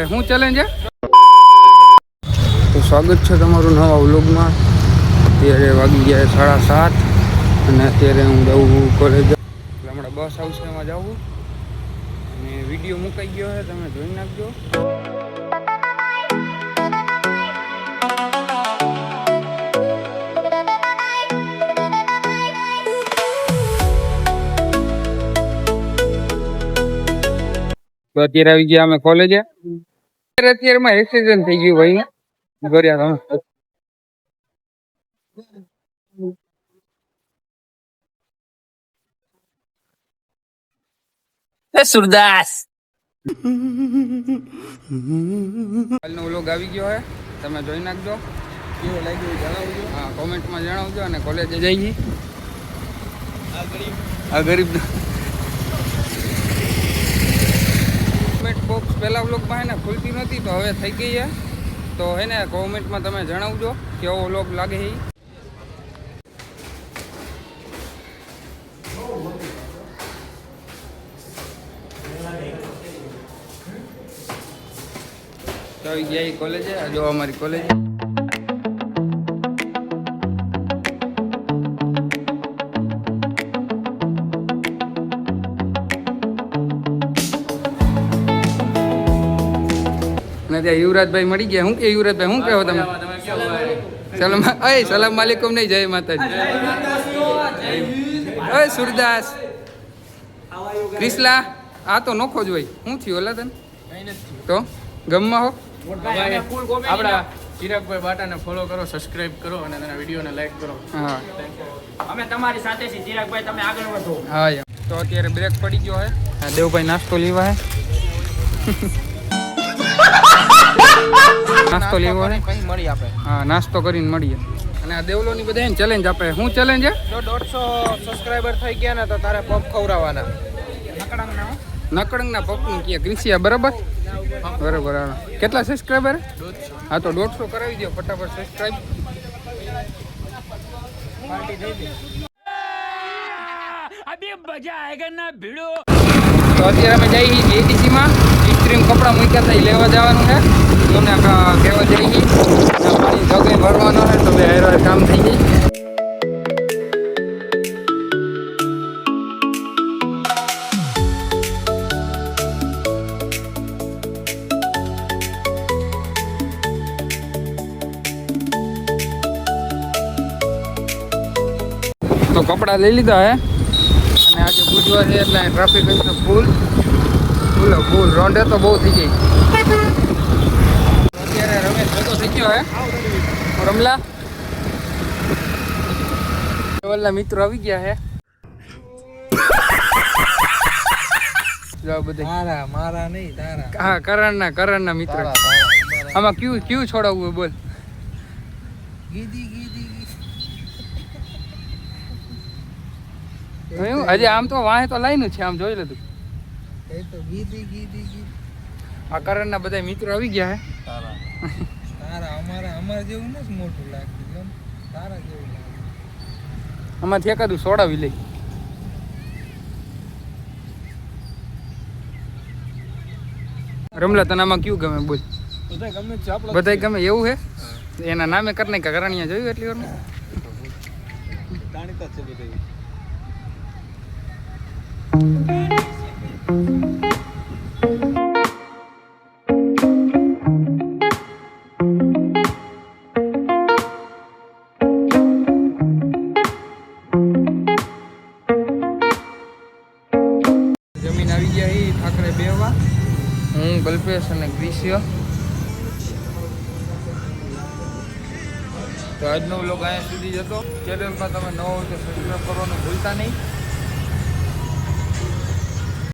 શું ચેલેન્જ છે? તો સ્વાગત છે તમારું નવા વ્લોગમાં. અત્યારે વાગી ગયા 7:30 અને અત્યારે હું જાઉં કોલેજ. હમણાં બસ આવશે એમાં જાઉં અને વિડીયો મુકાઈ ગયો છે, તમે જોઈ નાખજો. તો અત્યારે આવી ગયા અમે કોલેજે. અત્યારમાં એક્સિડન્ટ થઈ ગયું ભાઈ ગોરિયા તમે સુરદાસ કાલનો વ્લોગ આવી ગયો હે, તમે જોઈ નાખજો. કેવો લાગ્યો જણાવજો. હા, કોમેન્ટમાં જણાવજો. અને કોલેજે જઈએ. આ ગરીબ કોમેન્ટ બોક્સ પહેલા વ્લોગમાં હે ને ખુલતી નહોતી, તો હવે થઈ ગઈ છે. તો હે ને કોમેન્ટમાં તમે જણાવજો કેવો વ્લોગ લાગે છે. તો આવી ગયા કોલેજે. આ જો અમારી કોલેજ. અને ત્યાં યુવરાજભાઈ મળી ગયા. શું કે યુવરાજભાઈ, શું કહેવો તમે? સલામ વાલેકુમ નહીં, જય માતાજી. ઓય સુરદાસ ક્રિસ્લા, આ તો નોખો જ હોય. શું થયું ઓલા તને? તો ગમમાં હો. આપણા ચિરાગભાઈ બાટાને ફોલો કરો, સબસ્ક્રાઇબ કરો અને તેના વિડીયોને લાઈક કરો. હા, અમે તમારી સાથે છીએ ચિરાગભાઈ, તમે આગળ વધો. હા. તો અત્યારે બ્રેક પડી ગયો હે. દેવભાઈ નાસ્તો લેવા હે. નાસ્તો લેવો હે. કઈ મળી આપે. હા, નાસ્તો કરીને મળીએ. અને આ દેવલોની બધા ચેલેન્જ આપે. શું ચેલેન્જ છે? જો 150 સબસ્ક્રાઇબર થઈ ગયા ને તો તારે પપ ખવડાવવાના. નકળંગના પપનું કે ક્રિસિયા, બરાબર બરાબર. કેટલા સબસ્ક્રાઈબર? હા, તો 150 કરાવી દો ફટાફટ સબસ્ક્રાઈબ. તો અત્યારે અમે જઈએ એટીસીમાં. ઇસ્ત્રીમ કપડાં મૂક્યા હતા, એ લેવા જવાનું છે. તમને કહેવા જઈએ પાણી જગે ભરવાનો છે, તો બે હેરો કામ થઈ જાય. તો કપડાં લઈ લીધા હે. અને આજે બુધવાર છે એટલે ટ્રાફિક હશે ફૂલ રોંડે તો બહુ થઈ ગઈ. અત્યારે રમેશ ભેગો થઈ ગયો હે રમલા. કેવલના મિત્રો આવી ગયા હે. મારા નહીં તારા. હા, કરણના મિત્ર. આમાં ક્યુ છોડાવવું બોલ. હજી આમ તો વાહે તો લાઈન છે, આમ જોઈ લીધું. આ કરણના બધા મિત્રો આવી ગયા હે. અમારા જેવું નથી મોટું લાગતું, તારા જેવું લાગે. આમાંથી એકાદું સોડાવી લઈ. રમલા, તને આમાં કયું ગમે બોલ? બધા ગમે એવું હે? એના નામે કરી નાખ્યા. કરણિયા જોયું એટલી વાર જાણીતા છે બધા. જમીન આવી ગયા એ ઠાકરે બેવા. હું કલ્પેશ અને ગ્રીષ્ય. તો આજનો વ્લોગ અહીંયા સુધી જ હતો. ચેનલમાં તમે નવો હોય તો સબસ્ક્રાઈબ કરવાનું ભૂલતા નહીં.